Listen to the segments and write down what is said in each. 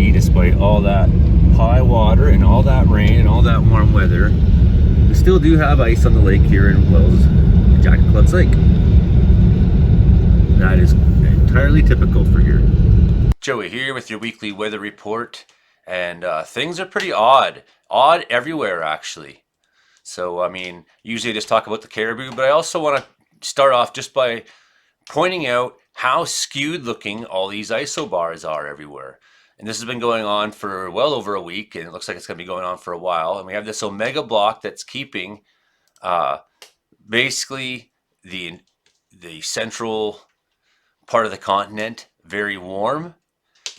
see, despite all that high water and all that rain and all that warm weather, we still do have ice on the lake here in Wells, Jacket Clubs Lake. That is entirely typical for here. Joey here with your weekly weather report, and things are pretty odd everywhere actually. So I mean, usually I just talk about the Caribou, but I also want to start off just by pointing out how skewed looking all these isobars are everywhere. And this has been going on for well over a week, and it looks like it's going to be going on for a while. And we have this omega block that's keeping basically the central part of the continent very warm.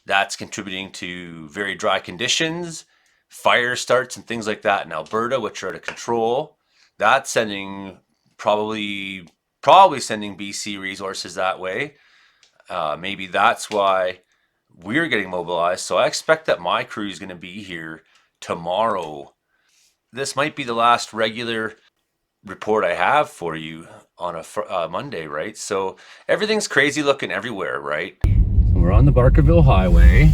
That's contributing to very dry conditions, fire starts and things like that in Alberta, which are out of control. That's sending probably sending BC resources that way. Maybe that's why we're getting mobilized. So I expect that my crew is going to be here tomorrow. This might be the last regular report I have for you on a Monday, right? So everything's crazy looking everywhere, right? We're on the Barkerville Highway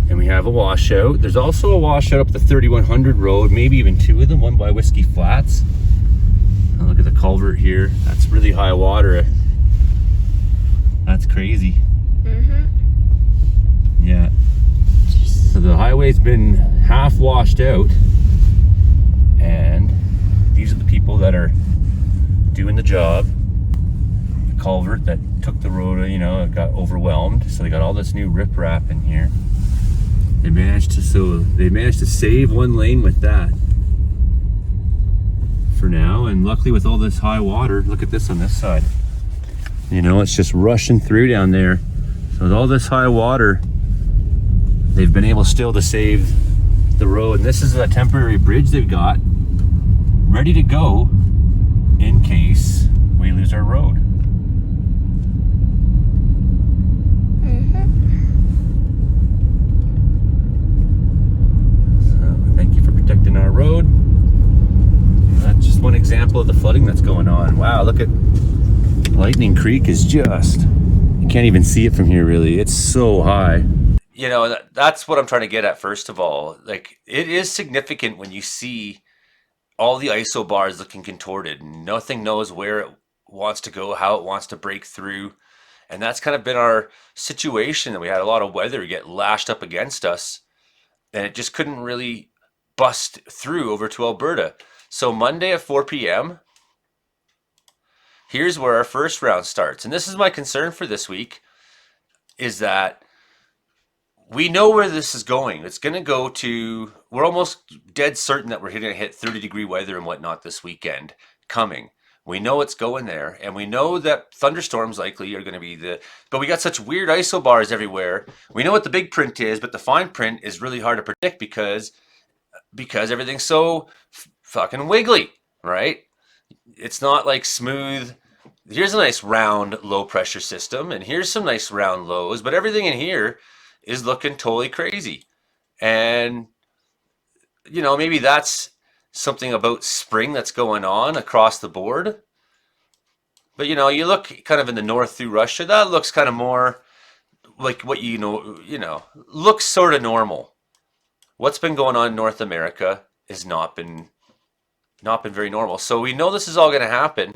and we have a washout. There's also a washout up the 3100 road, maybe even two of them, one by Whiskey Flats. And look at the culvert here. That's really high water. That's crazy. Yeah. So the highway's been half washed out, and these are the people that are doing the job. The culvert that took the road, you know, it got overwhelmed, so they got all this new riprap in here. They managed to save one lane with that for now, and luckily with all this high water, look at this on this side. You know, it's just rushing through down there. So with all this high water, they've been able still to save the road. And this is a temporary bridge they've got ready to go in case we lose our road. So thank you for protecting our road. That's just one example of the flooding that's going on. Wow, look at Lightning Creek is just, you can't even see it from here really. It's so high. You know, that's what I'm trying to get at. First of all, like, it is significant when you see all the isobars looking contorted. Nothing knows where it wants to go, how it wants to break through. And that's kind of been our situation. We had a lot of weather get lashed up against us, and it just couldn't really bust through over to Alberta. So Monday at 4 p.m., here's where our first round starts. And this is my concern for this week, is that we know where this is going. It's going to go to, we're almost dead certain that we're going to hit 30-degree weather and whatnot this weekend coming. We know it's going there, and we know that thunderstorms likely are going to be but we got such weird isobars everywhere. We know what the big print is, but the fine print is really hard to predict because everything's so fucking wiggly, right? It's not like smooth. Here's a nice round low pressure system, and here's some nice round lows, but everything in here is looking totally crazy. And you know, maybe that's something about spring that's going on across the board. But you know, you look kind of in the north through Russia, that looks kind of more like what you know, looks sort of normal. What's been going on in North America has not been very normal. So we know this is all going to happen,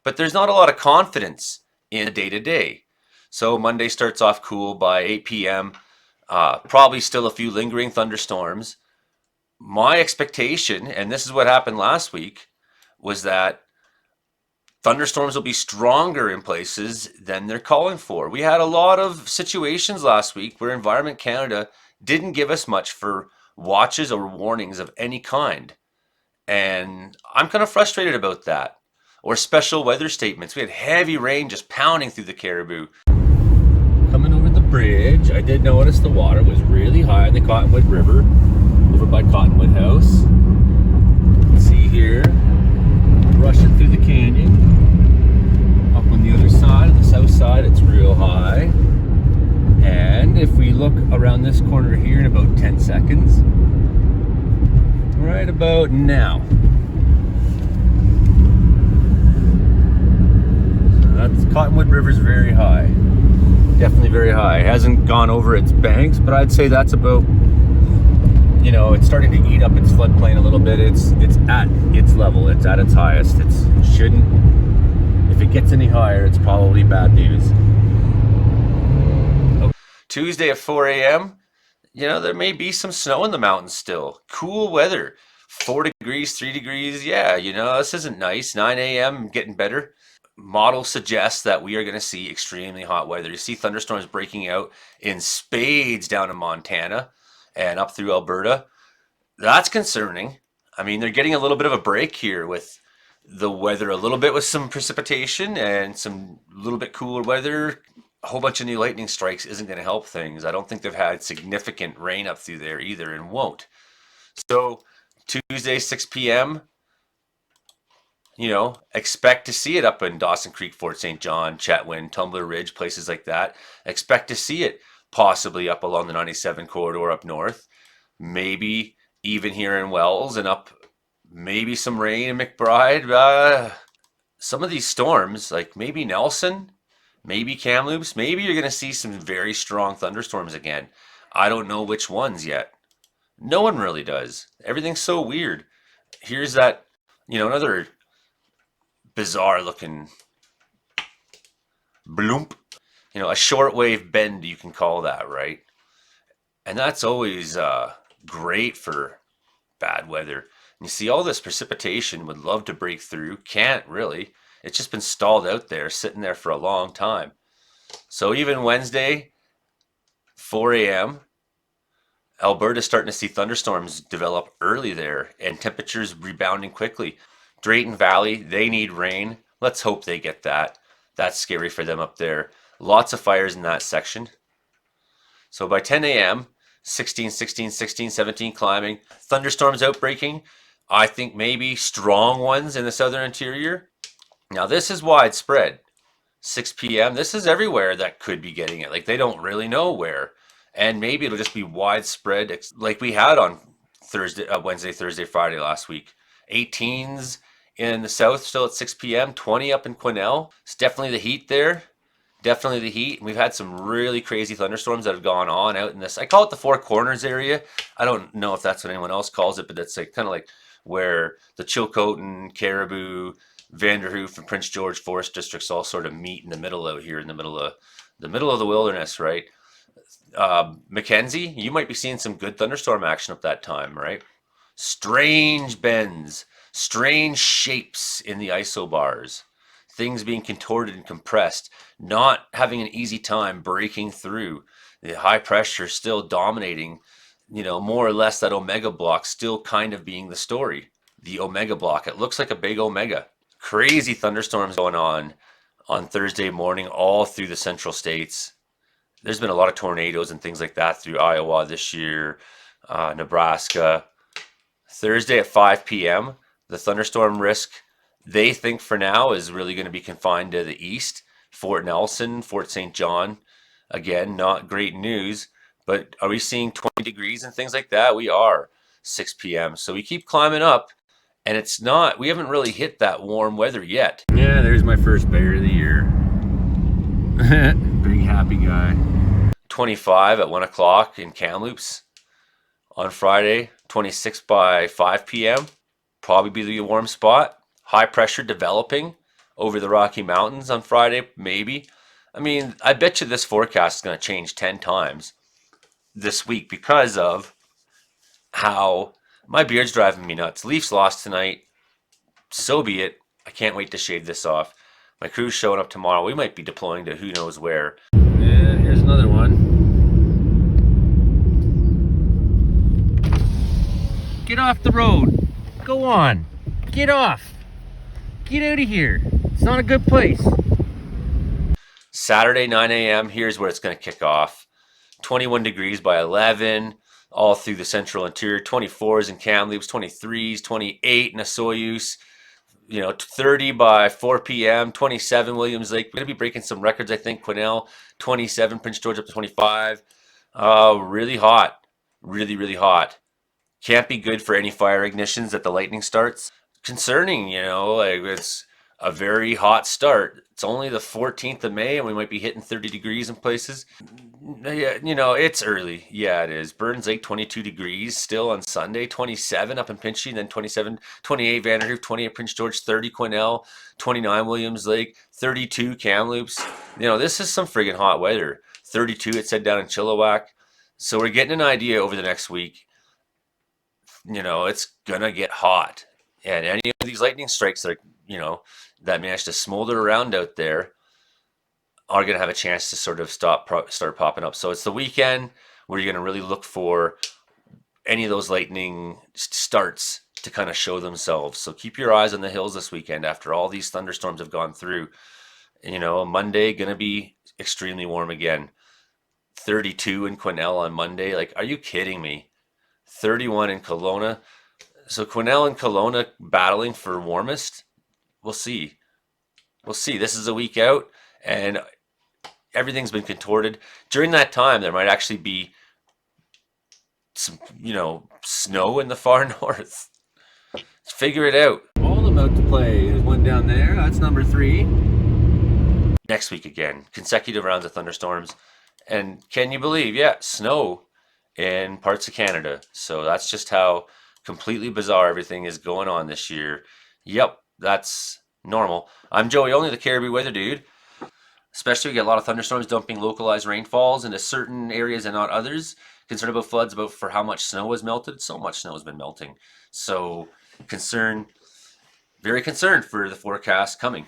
but there's not a lot of confidence in the day-to-day. So Monday starts off cool by 8 p.m. Probably still a few lingering thunderstorms. My expectation, and this is what happened last week, was that thunderstorms will be stronger in places than they're calling for. We had a lot of situations last week where Environment Canada didn't give us much for watches or warnings of any kind. And I'm kind of frustrated about that. Or special weather statements. We had heavy rain just pounding through the Caribou. Coming over the bridge, I did notice the water was really high in the Cottonwood River, over by Cottonwood House. You can see here, rushing through the canyon. Up on the other side, the south side, it's real high. And if we look around this corner here in about 10 seconds, right about now, Cottonwood River's very high. Definitely very high. It hasn't gone over its banks, but I'd say that's about, it's starting to eat up its floodplain a little bit. It's at its level. It's at its highest. It shouldn't. If it gets any higher, it's probably bad news. Tuesday at 4 a.m., there may be some snow in the mountains still. Cool weather. 4 degrees, 3 degrees. Yeah, this isn't nice. 9 a.m., getting better. Model suggests that we are going to see extremely hot weather. You see thunderstorms breaking out in spades down in Montana and up through Alberta. That's concerning. I mean, they're getting a little bit of a break here with the weather, a little bit with some precipitation and some little bit cooler weather. A whole bunch of new lightning strikes isn't going to help things. I don't think they've had significant rain up through there either, and won't. So Tuesday, 6 p.m., expect to see it up in Dawson Creek, Fort St. John, Chetwynd, Tumbler Ridge, places like that. Expect to see it possibly up along the 97 corridor up north. Maybe even here in Wells and up, maybe some rain in McBride. Some of these storms, like maybe Nelson, maybe Kamloops, maybe you're going to see some very strong thunderstorms again. I don't know which ones yet. No one really does. Everything's so weird. Here's that, another bizarre looking bloomp. A shortwave bend, you can call that, right? And that's always great for bad weather. And you see all this precipitation, would love to break through, can't really. It's just been stalled out there, sitting there for a long time. So even Wednesday, 4 a.m., Alberta's starting to see thunderstorms develop early there and temperatures rebounding quickly. Drayton Valley, they need rain. Let's hope they get that. That's scary for them up there. Lots of fires in that section. So by 10 a.m., 16, 16, 16, 17 climbing. Thunderstorms outbreaking. I think maybe strong ones in the southern interior. Now this is widespread. 6 p.m., this is everywhere that could be getting it. Like they don't really know where. And maybe it'll just be widespread like we had on Wednesday, Thursday, Friday last week. 18s in the south still at 6 p.m., 20 up in Quesnel. It's definitely the heat there. Definitely the heat. We've had some really crazy thunderstorms that have gone on out in this. I call it the Four Corners area. I don't know if that's what anyone else calls it, but it's like kind of like where the Chilcotin, Caribou, Vanderhoof, and Prince George Forest districts all sort of meet in the middle out here in the middle of the wilderness, right? Mackenzie, you might be seeing some good thunderstorm action up that time, right? Strange bends, strange shapes in the isobars, things being contorted and compressed, not having an easy time breaking through. The high pressure still dominating, more or less that omega block still kind of being the story. The omega block, it looks like a big omega. Crazy thunderstorms going on Thursday morning all through the central states. There's been a lot of tornadoes and things like that through Iowa this year, Nebraska. Thursday at 5 p.m., the thunderstorm risk, they think for now is really going to be confined to the east. Fort Nelson, Fort St. John, again, not great news. But are we seeing 20 degrees and things like that? We are, 6 p.m. So we keep climbing up, and we haven't really hit that warm weather yet. Yeah, there's my first bear of the year. Big happy guy. 25 at 1 o'clock in Kamloops on Friday. 26 by 5 p.m. Probably be the warm spot. High pressure developing over the Rocky Mountains on Friday, maybe. I mean, I bet you this forecast is going to change 10 times this week because of how my beard's driving me nuts. Leafs lost tonight. So be it. I can't wait to shave this off. My crew's showing up tomorrow. We might be deploying to who knows where. Yeah, here's another one. Get off the road. Go on. Get off. Get out of here. It's not a good place. Saturday, 9 a.m. Here's where it's going to kick off. 21 degrees by 11, all through the central interior. 24s in Kamloops, 23s, 28 in Osoyoos. 30 by 4 p.m., 27 Williams Lake. We're going to be breaking some records, I think. Quesnel, 27, Prince George up to 25. Really hot. Really, really hot. Can't be good for any fire ignitions that the lightning starts. Concerning, it's a very hot start. It's only the 14th of May and we might be hitting 30 degrees in places. Yeah, it's early. Yeah, it is. Burns Lake, 22 degrees still on Sunday, 27 up in Pinchy, and then 27, 28 Vanderhoof, 28 Prince George, 30 Quesnel, 29 Williams Lake, 32 Kamloops. This is some friggin' hot weather. 32 it said down in Chilliwack. So we're getting an idea over the next week. It's gonna get hot. And any of these lightning strikes that that managed to smolder around out there are going to have a chance to sort of start popping up. So it's the weekend where you're going to really look for any of those lightning starts to kind of show themselves. So keep your eyes on the hills this weekend after all these thunderstorms have gone through. Monday going to be extremely warm again. 32 in Quesnel on Monday. Like, are you kidding me? 31 in Kelowna. So Quesnel and Kelowna battling for warmest. We'll see. This is a week out, and everything's been contorted. During that time, there might actually be some, snow in the far north. Let's figure it out. All about to play. There's one down there. That's number 3. Next week again, consecutive rounds of thunderstorms. And can you believe, snow in parts of Canada. So that's just how completely bizarre everything is going on this year. Yep, that's normal. I'm Joey Only, the Caribou Weather Dude. Especially, we get a lot of thunderstorms dumping localized rainfalls into certain areas and not others. Concerned about floods, for how much snow has melted. So much snow has been melting. So very concerned for the forecast coming.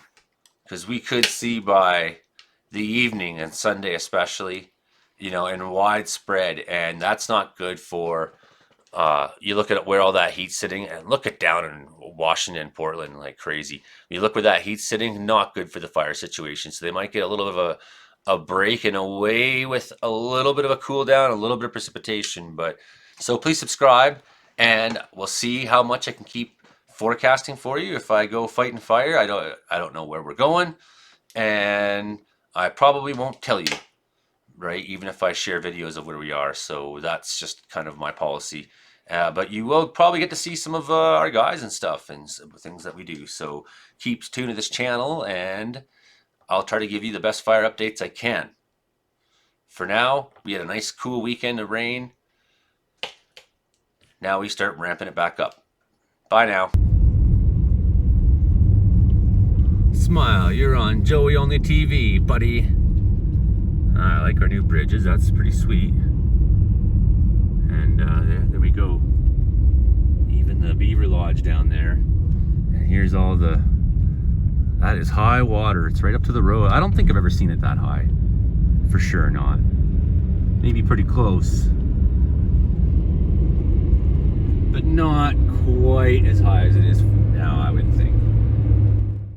Because we could see by the evening and Sunday especially, and widespread. And that's not good for, you look at where all that heat's sitting, and look at down in Washington, Portland, like crazy. You look where that heat's sitting, not good for the fire situation. So they might get a little bit of a break and away with a little bit of a cool down, a little bit of precipitation. So please subscribe, and we'll see how much I can keep forecasting for you. If I go fighting fire, I don't know where we're going, and I probably won't tell you, right? Even if I share videos of where we are. So that's just kind of my policy. But you will probably get to see some of our guys and stuff and things that we do. So keep tuned to this channel, and I'll try to give you the best fire updates I can. For now, we had a nice cool weekend of rain. Now we start ramping it back up. Bye now. Smile, you're on Joey Only TV, buddy. I like our new bridges, that's pretty sweet. And there we go. Even the beaver lodge down there. And here's all that is high water. It's right up to the road. I don't think I've ever seen it that high. For sure not. Maybe pretty close. But not quite as high as it is